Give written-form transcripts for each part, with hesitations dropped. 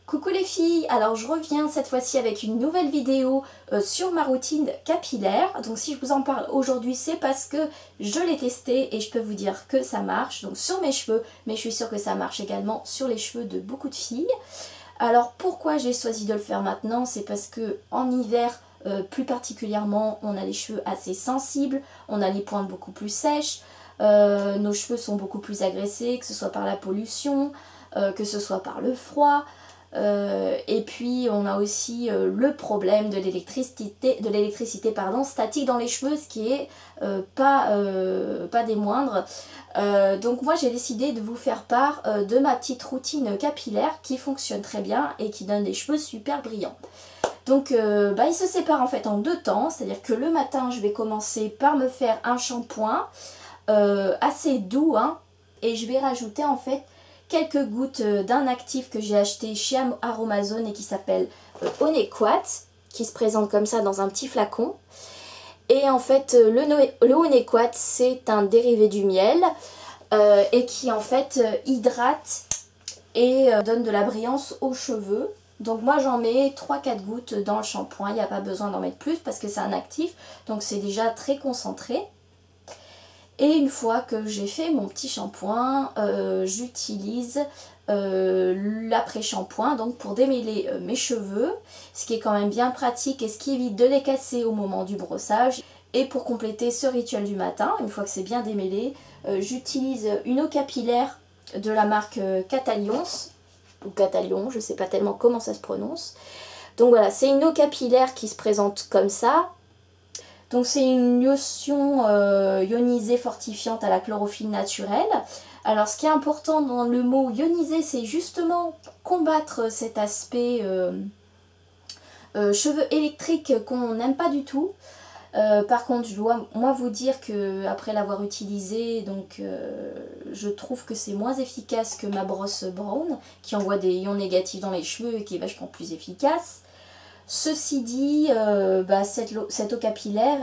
Coucou les filles, alors je reviens cette fois-ci avec une nouvelle vidéo sur ma routine capillaire. Donc si je vous en parle aujourd'hui, c'est parce que je l'ai testé et je peux vous dire que ça marche. Donc sur mes cheveux, mais je suis sûre que ça marche également sur les cheveux de beaucoup de filles. Alors pourquoi j'ai choisi de le faire maintenant? C'est parce que en hiver, plus particulièrement, on a les cheveux assez sensibles, on a les pointes beaucoup plus sèches, nos cheveux sont beaucoup plus agressés, que ce soit par la pollution, que ce soit par le froid. Et puis on a aussi le problème de l'électricité statique dans les cheveux, ce qui est pas des moindres. Donc moi j'ai décidé de vous faire part de ma petite routine capillaire qui fonctionne très bien et qui donne des cheveux super brillants. Donc il se sépare en fait en deux temps, c'est-à-dire que le matin je vais commencer par me faire un shampoing assez doux, hein, et je vais rajouter en fait quelques gouttes d'un actif que j'ai acheté chez Aromazone et qui s'appelle Onequat, qui se présente comme ça dans un petit flacon. Et en fait le Onequat c'est un dérivé du miel et qui en fait hydrate et donne de la brillance aux cheveux. Donc moi j'en mets 3-4 gouttes dans le shampoing, il n'y a pas besoin d'en mettre plus parce que c'est un actif, donc c'est déjà très concentré. Et une fois que j'ai fait mon petit shampoing, j'utilise l'après-shampoing donc pour démêler mes cheveux, ce qui est quand même bien pratique et ce qui évite de les casser au moment du brossage. Et pour compléter ce rituel du matin, une fois que c'est bien démêlé, j'utilise une eau capillaire de la marque Catalions, ou Catalion, je ne sais pas tellement comment ça se prononce. Donc voilà, c'est une eau capillaire qui se présente comme ça. Donc c'est une lotion ionisée fortifiante à la chlorophylle naturelle. Alors ce qui est important dans le mot ionisé, c'est justement combattre cet aspect cheveux électriques qu'on n'aime pas du tout. Par contre, je dois moi vous dire que après l'avoir utilisé, donc je trouve que c'est moins efficace que ma brosse Brown qui envoie des ions négatifs dans les cheveux et qui est vachement plus efficace. Ceci dit, cette eau capillaire,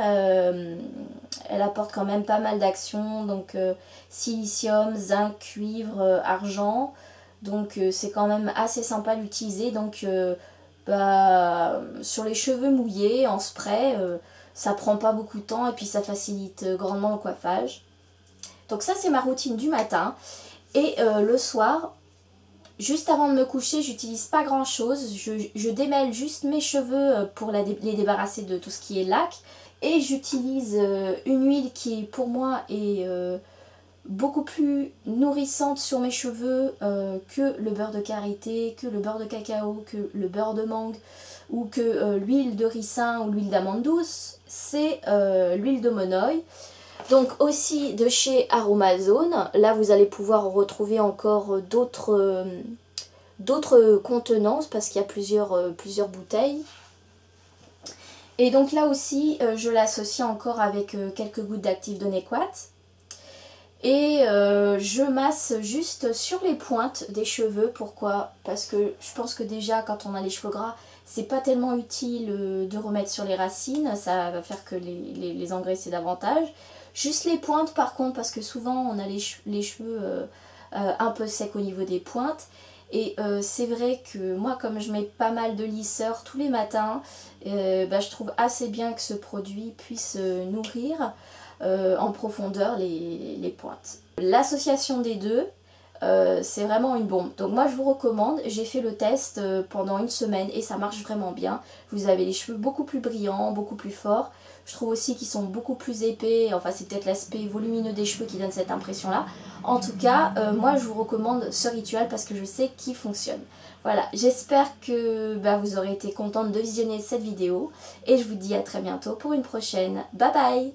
elle apporte quand même pas mal d'actions, donc silicium, zinc, cuivre, argent, donc c'est quand même assez sympa d'utiliser. Donc sur les cheveux mouillés en spray, ça prend pas beaucoup de temps et puis ça facilite grandement le coiffage. Donc ça c'est ma routine du matin. Et le soir, juste avant de me coucher, j'utilise pas grand chose, je démêle juste mes cheveux pour les débarrasser de tout ce qui est laque. Et j'utilise une huile qui pour moi est beaucoup plus nourrissante sur mes cheveux que le beurre de karité, que le beurre de cacao, que le beurre de mangue ou que l'huile de ricin ou l'huile d'amande douce. C'est l'huile de monoï. Donc aussi de chez Aromazone, là vous allez pouvoir retrouver encore d'autres contenances parce qu'il y a plusieurs bouteilles. Et donc là aussi je l'associe encore avec quelques gouttes d'actif de Nequat. Et je masse juste sur les pointes des cheveux. Pourquoi? Parce que je pense que déjà quand on a les cheveux gras, c'est pas tellement utile de remettre sur les racines, ça va faire que les engraisser davantage. Juste les pointes par contre, parce que souvent on a les cheveux un peu secs au niveau des pointes. Et c'est vrai que moi comme je mets pas mal de lisseur tous les matins, je trouve assez bien que ce produit puisse nourrir en profondeur les pointes. L'association des deux, c'est vraiment une bombe. Donc moi je vous recommande, j'ai fait le test pendant une semaine et ça marche vraiment bien. Vous avez les cheveux beaucoup plus brillants, beaucoup plus forts. Je trouve aussi qu'ils sont beaucoup plus épais, enfin c'est peut-être l'aspect volumineux des cheveux qui donne cette impression là. En tout cas, moi je vous recommande ce rituel parce que je sais qu'il fonctionne. Voilà, j'espère que vous aurez été contente de visionner cette vidéo et je vous dis à très bientôt pour une prochaine. Bye bye!